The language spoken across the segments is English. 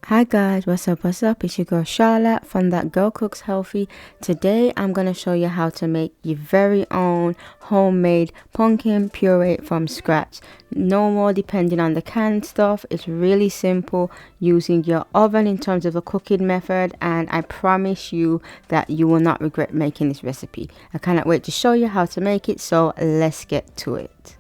Hi guys, what's up, what's up? It's your girl Charla from That Girl Cooks Healthy. Today I'm going to show you how to make your very own homemade pumpkin puree from scratch. No more depending on the canned stuff. It's really simple using your oven in terms of the cooking method, and I promise you that you will not regret making this recipe. I cannot wait to show you how to make it, so let's get to it.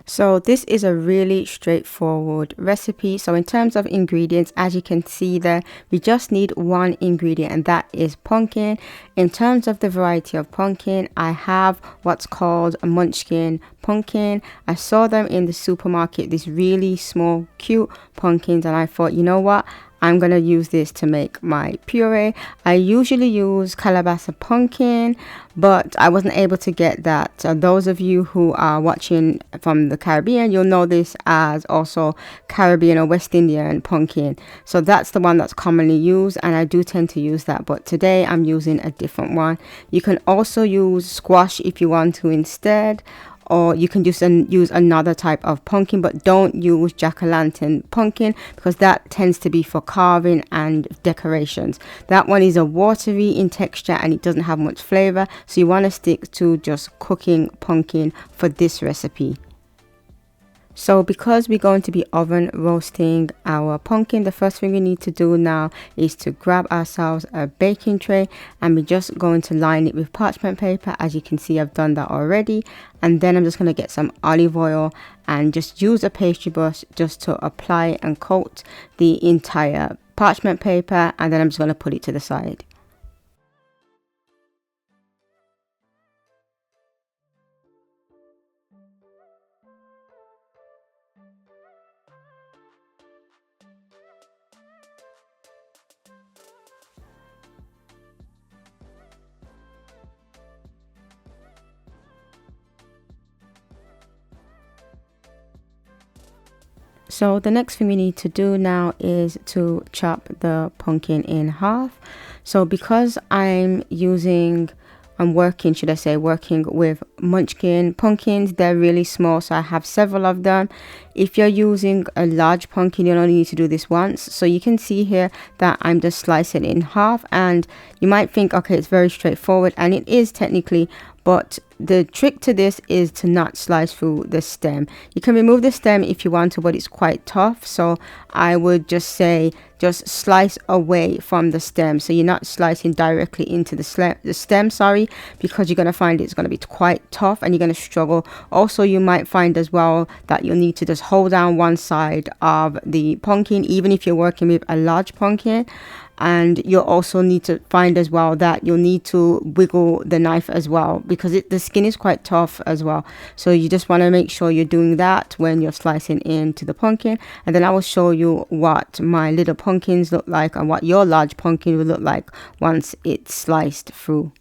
So this is a really straightforward recipe. So in terms of ingredients, as you can see there, we just need one ingredient, and that is pumpkin. In terms of the variety of pumpkin, I have what's called a munchkin pumpkin. I saw them in the supermarket, these really small cute pumpkins, and I thought, you know what, I'm going to use this to make my puree. I usually use calabash pumpkin, but I wasn't able to get that. Those of you who are watching from the Caribbean, you'll know this as also Caribbean or West Indian pumpkin. So that's the one that's commonly used, and I do tend to use that. But today I'm using a different one. You can also use squash if you want to instead, or you can just use another type of pumpkin, but don't use jack-o'-lantern pumpkin because that tends to be for carving and decorations. That one is a watery in texture and it doesn't have much flavor, so you want to stick to just cooking pumpkin for this recipe. So because we're going to be oven roasting our pumpkin, the first thing we need to do now is to grab ourselves a baking tray, and we're just going to line it with parchment paper. As you can see, I've done that already. And then I'm just going to get some olive oil and just use a pastry brush just to apply and coat the entire parchment paper, and then I'm just going to put it to the side. So the next thing we need to do now is to chop the pumpkin in half. So because I'm working with munchkin pumpkins, they're really small, so I have several of them. If you're using a large pumpkin, you only need to do this once. So you can see here that I'm just slicing it in half, and you might think, okay, it's very straightforward, and it is technically, but the trick to this is to not slice through the stem. You can remove the stem if you want to, but it's quite tough. So I would just say just slice away from the stem, so you're not slicing directly into the stem, because you're going to find it's going to be quite tough and you're going to struggle. Also, you might find as well that you'll need to just hold down one side of the pumpkin, even if you're working with a large pumpkin. And you'll also need to find as well that you'll need to wiggle the knife as well, because the skin is quite tough as well. So you just want to make sure you're doing that when you're slicing into the pumpkin. And then I will show you what my little pumpkins look like and what your large pumpkin will look like once it's sliced through.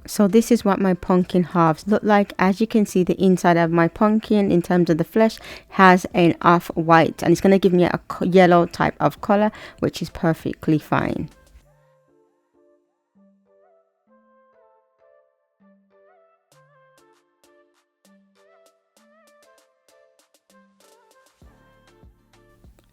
So this is what my pumpkin halves look like. As you can see, the inside of my pumpkin in terms of the flesh has an off-white, and it's going to give me a yellow type of color, which is perfectly fine.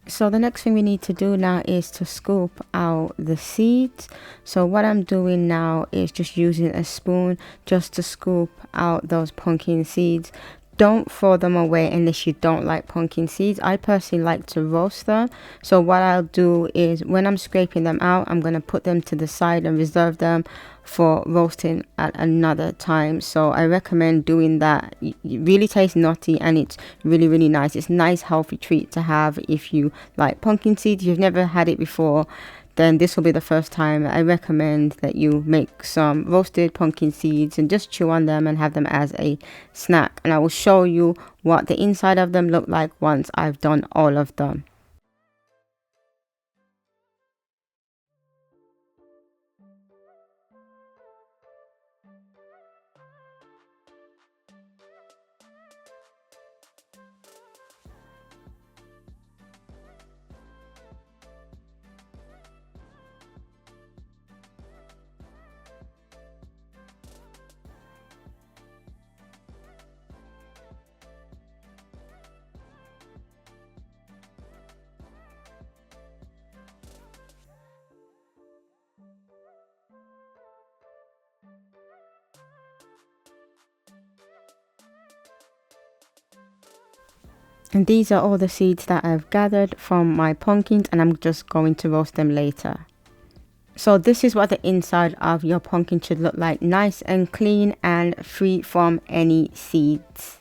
So the next thing we need to do now is to scoop out the seeds. So what I'm doing now is just using a spoon just to scoop out those pumpkin seeds. Don't throw them away unless you don't like pumpkin seeds. I personally like to roast them. So what I'll do is when I'm scraping them out, I'm going to put them to the side and reserve them for roasting at another time. So I recommend doing that. It really tastes nutty and it's really nice. It's a nice healthy treat to have if you like pumpkin seeds. If you've never had it before, then this will be the first time I recommend that you make some roasted pumpkin seeds and just chew on them and have them as a snack. And I will show you what the inside of them look like once I've done all of them. And these are all the seeds that I've gathered from my pumpkins, and I'm just going to roast them later. So this is what the inside of your pumpkin should look like, nice and clean and free from any seeds.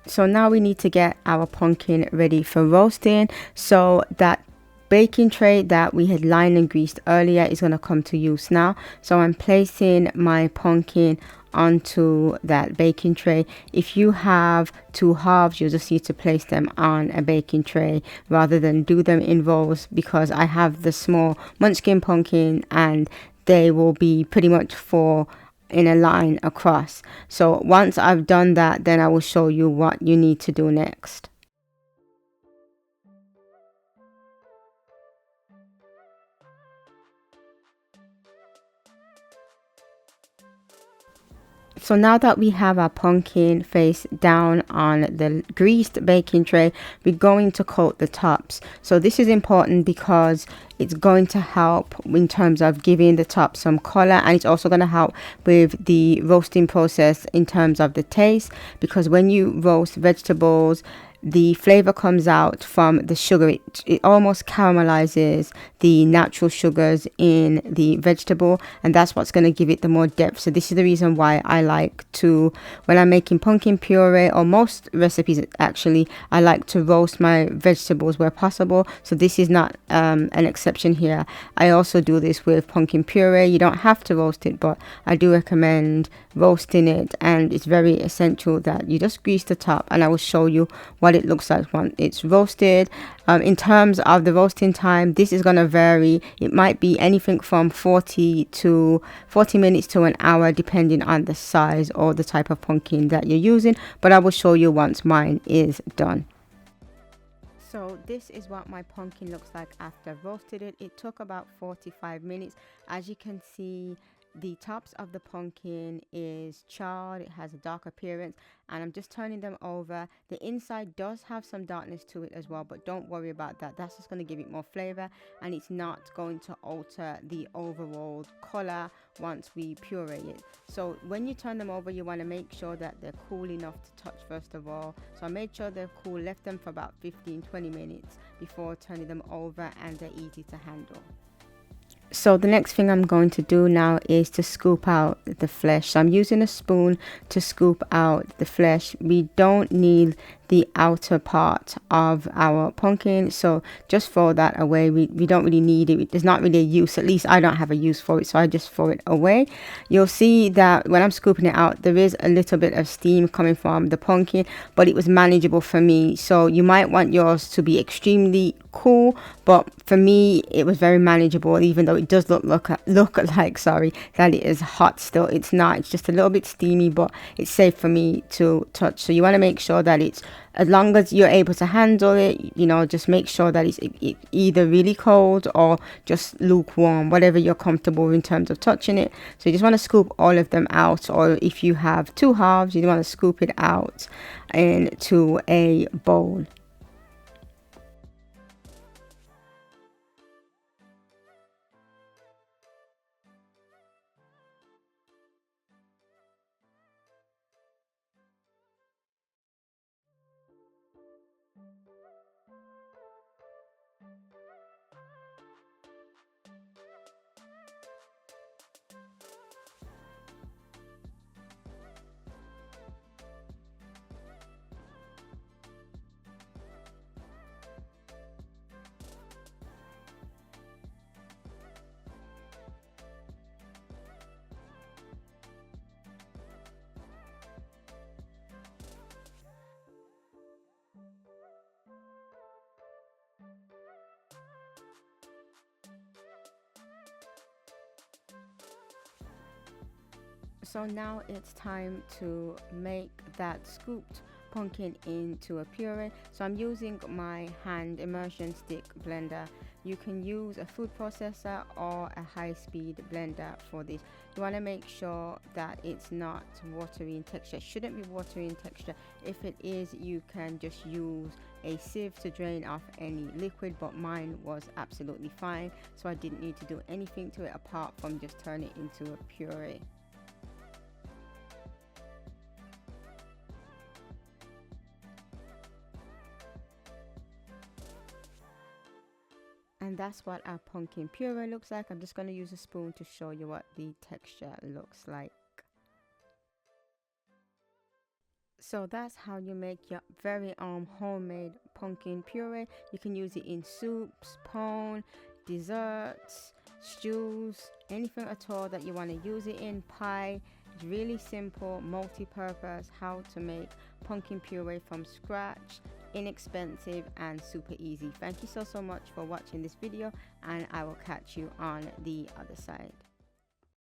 So now we need to get our pumpkin ready for roasting. So that baking tray that we had lined and greased earlier is going to come to use now. So I'm placing my pumpkin onto that baking tray. If you have two halves, you just need to place them on a baking tray rather than do them in rows, because I have the small munchkin pumpkin and they will be pretty much four in a line across. So once I've done that, then I will show you what you need to do next. So now that we have our pumpkin face down on the greased baking tray, we're going to coat the tops. So this is important because it's going to help in terms of giving the top some color, and it's also going to help with the roasting process in terms of the taste, because when you roast vegetables, the flavor comes out from the sugar. It almost caramelizes the natural sugars in the vegetable, and that's what's going to give it the more depth. So this is the reason why I like to, when I'm making pumpkin puree, or most recipes actually, I like to roast my vegetables where possible. So this is not an exception here. I also do this with pumpkin puree. You don't have to roast it, but I do recommend roasting it, and it's very essential that you just grease the top, and I will show you what it looks like when it's roasted. In terms of the roasting time, this is going to vary. It might be anything from 40 minutes to an hour, depending on the size or the type of pumpkin that you're using, but I will show you once mine is done. So this is what my pumpkin looks like after I've roasted it. It took about 45 minutes. As you can see, the tops of the pumpkin is charred. It has a dark appearance, and I'm just turning them over. The inside does have some darkness to it as well, but don't worry about that. That's just going to give it more flavor, and it's not going to alter the overall color once we puree it. So when you turn them over, you want to make sure that they're cool enough to touch first of all. So I made sure they're cool, left them for about 15-20 minutes before turning them over, and they're easy to handle. So the next thing I'm going to do now is to scoop out the flesh. So I'm using a spoon to scoop out the flesh. We don't need the outer part of our pumpkin, so just throw that away. We don't really need it. There's not really a use, at least I don't have a use for it, so I just throw it away. You'll see that when I'm scooping it out, there is a little bit of steam coming from the pumpkin, but it was manageable for me. So you might want yours to be extremely cool, but for me it was very manageable, even though it does look like that it is hot still. It's not. It's just a little bit steamy, but it's safe for me to touch. So you want to make sure that it's, as long as you're able to handle it, just make sure that it's either really cold or just lukewarm, whatever you're comfortable in terms of touching it. So you just want to scoop all of them out, or if you have two halves, you want to scoop it out into a bowl. So now it's time to make that scooped pumpkin into a puree. So I'm using my hand immersion stick blender. You can use a food processor or a high-speed blender for this. You want to make sure that it's not watery in texture. It shouldn't be watery in texture. If it is, you can just use a sieve to drain off any liquid, but mine was absolutely fine, so I didn't need to do anything to it apart from just turn it into a puree. And that's what our pumpkin puree looks like. I'm just going to use a spoon to show you what the texture looks like. So that's how you make your very own homemade pumpkin puree. You can use it in soups, pone, desserts, stews, anything at all that you want to use it in, pie. It's really simple, multi-purpose how to make pumpkin puree from scratch, inexpensive and super easy. Thank you so much for watching this video, and I will catch you on the other side.